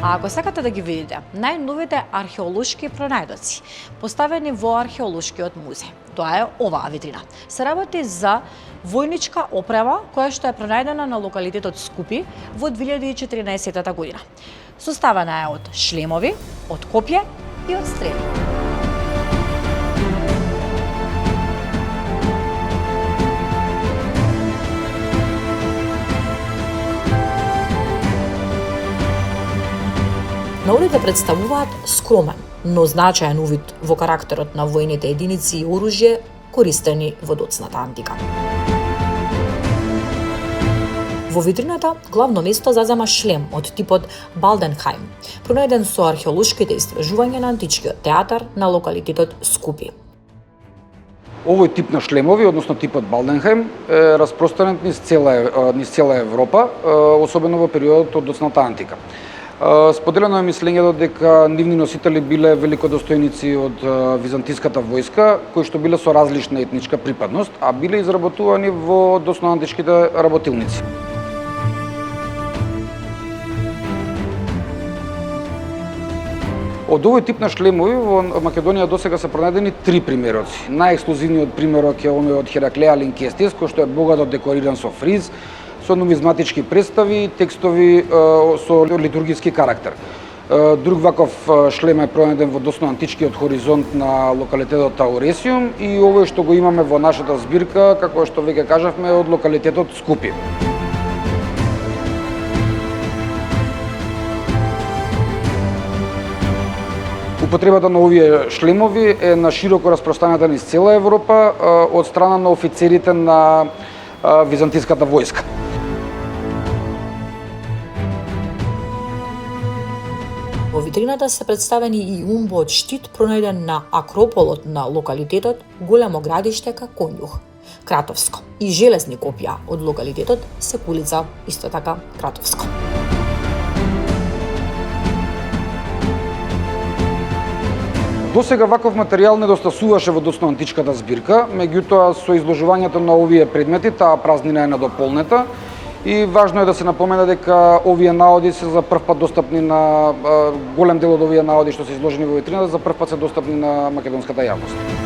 А ако сакате да ги видите најновите археолошки пронајдоци, поставени во археолошкиот музеј, тоа е оваа витрина. Се работи за војничка опрема која што е пронајдена на локалитетот Скупи во 2014 година. Составена е од шлемови, од копје и од стрели. Наурите представуваат скромен, но значаен увид во карактерот на војните единици и оружје користени во доцната антика. Во витрината главно место зазема шлем од типот Балденхајм, пронајден со археолошките истражувања на античкиот театар на локалитетот Скупи. Овој тип на шлемови, односно типот Балденхајм, е распространет низ цела Европа, особено во периодот од доцната антика. Споделено е мислењето дека нивни носители биле великодостојници од византиската војска, кои што биле со различна етничка припадност, а биле изработувани во доцноантичките работилници. Од овој тип на шлемови во Македонија досега се пронајдени 3 примероци. Најексклузивниот примерок е оној од Хераклеа Линкестис, кој што е богато декориран со фриз, со нумизматички представи и текстови со литургиски карактер. Друг ваков шлем е пронајден во доцноантичкиот хоризонт на локалитетот Тауресиум и овој што го имаме во нашата збирка, како што веќе кажавме, од локалитетот Скупи. Употребата на овие шлемови е на широко распространета низ цела Европа од страна на офицерите на византиската војска. Во витрината се представени и умбо од штит пронајден на акрополот на локалитетот Големо градиште Конјух, Кратовско, и железни копија од локалитетот Секулица, исто така Кратовско. Досега ваков материјал недостасуваше во доцноантичката збирка, меѓутоа со изложувањето на овие предмети таа празнина е надополнета и важно е да се напомене дека овие наоди се за прв пат достапни на голем дел од овие наоди што се изложени во витрината за прв пат се достапни на македонската јавност.